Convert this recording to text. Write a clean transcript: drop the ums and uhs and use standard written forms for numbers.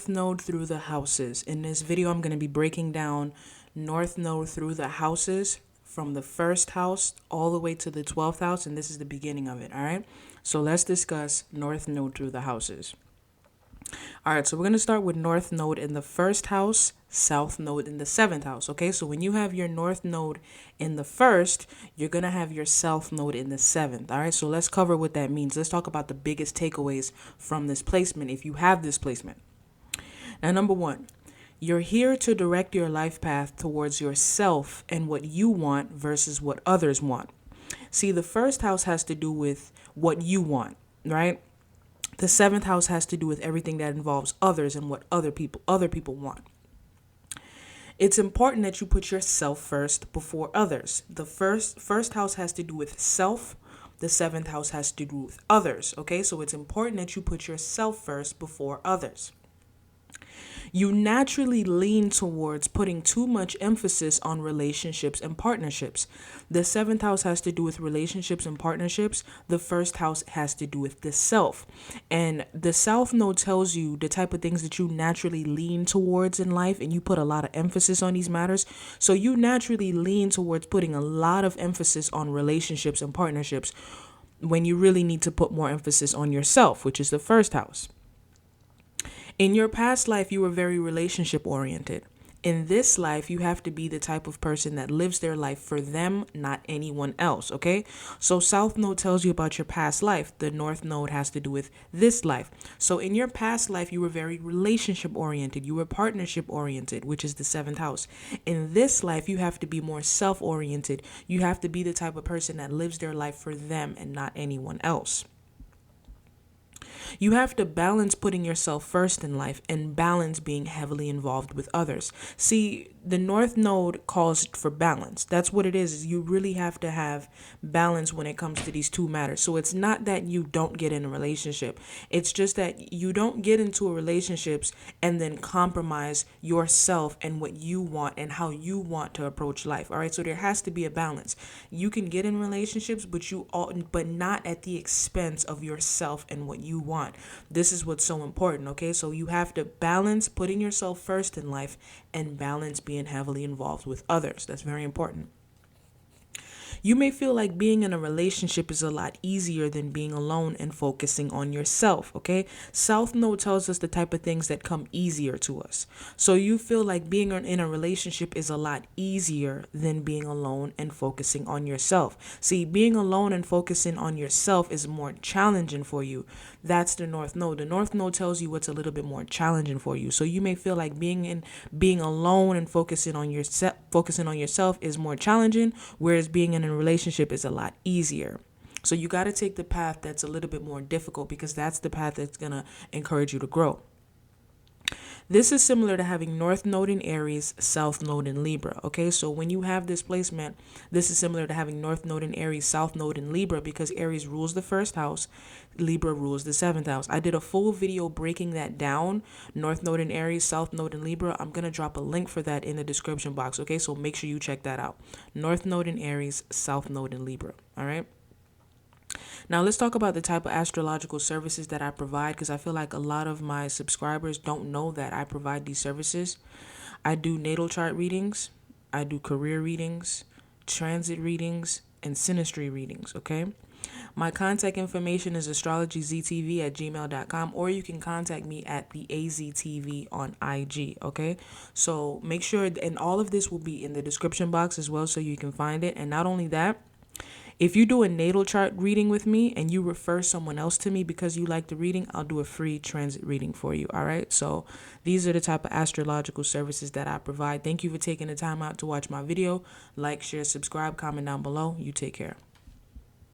Node through the houses. In this video, I'm going to be breaking down North Node through the houses from the first house all the way to the 12th house, and this is the beginning of it, all right? So let's discuss North Node through the houses. All right, so we're going to start with North Node in the first house, South Node in the 7th house, okay? So when you have your North Node in the first, you're going to have your South Node in the 7th, all right? So let's cover what that means. Let's talk about the biggest takeaways from this placement if you have this placement. Now, number one, you're here to direct your life path towards yourself and what you want versus what others want. See, the first house has to do with what you want, right? The 7th house has to do with everything that involves others and what other people want. It's important that you put yourself first before others. The first house has to do with self. The 7th house has to do with others, okay? So it's important that you put yourself first before others. You naturally lean towards putting too much emphasis on relationships and partnerships. The 7th house has to do with relationships and partnerships. The first house has to do with the self. And the South Node tells you the type of things that you naturally lean towards in life, and you put a lot of emphasis on these matters. So you naturally lean towards putting a lot of emphasis on relationships and partnerships when you really need to put more emphasis on yourself, which is the first house. In your past life, you were very relationship oriented. In this life, you have to be the type of person that lives their life for them, not anyone else, okay? So South Node tells you about your past life. The North Node has to do with this life. So in your past life, you were very relationship oriented. You were partnership oriented, which is the 7th house. In this life, you have to be more self-oriented. You have to be the type of person that lives their life for them and not anyone else. You have to balance putting yourself first in life and balance being heavily involved with others. See, the North Node calls for balance. That's what it is. You really have to have balance when it comes to these two matters. So it's not that you don't get in a relationship. It's just that you don't get into a relationships and then compromise yourself and what you want and how you want to approach life. All right. So there has to be a balance. You can get in relationships, but not at the expense of yourself and what you want. This is what's so important, okay? So you have to balance putting yourself first in life and balance being heavily involved with others. That's very important. You may feel like being in a relationship is a lot easier than being alone and focusing on yourself, okay? South Node tells us the type of things that come easier to us. So you feel like being in a relationship is a lot easier than being alone and focusing on yourself. See, being alone and focusing on yourself is more challenging for you. That's the North Node. The North Node tells you what's a little bit more challenging for you. So you may feel like being alone and focusing on yourself is more challenging, whereas being in a relationship is a lot easier. So you got to take the path that's a little bit more difficult, because that's the path that's going to encourage you to grow. This is similar to having North Node in Aries, South Node in Libra, okay? So when you have this placement, this is similar to having North Node in Aries, South Node in Libra, because Aries rules the first house, Libra rules the 7th house. I did a full video breaking that down, North Node in Aries, South Node in Libra. I'm going to drop a link for that in the description box, okay? So make sure you check that out. North Node in Aries, South Node in Libra, all right? Now, let's talk about the type of astrological services that I provide, because I feel like a lot of my subscribers don't know that I provide these services. I do natal chart readings, I do career readings, transit readings, and synastry readings, okay? My contact information is astrologyztv@gmail.com, or you can contact me at the AZTV on IG, okay? So make sure, and all of this will be in the description box as well, so you can find it. And not only that, if you do a natal chart reading with me and you refer someone else to me because you like the reading, I'll do a free transit reading for you, all right? So these are the type of astrological services that I provide. Thank you for taking the time out to watch my video. Like, share, subscribe, comment down below. You take care.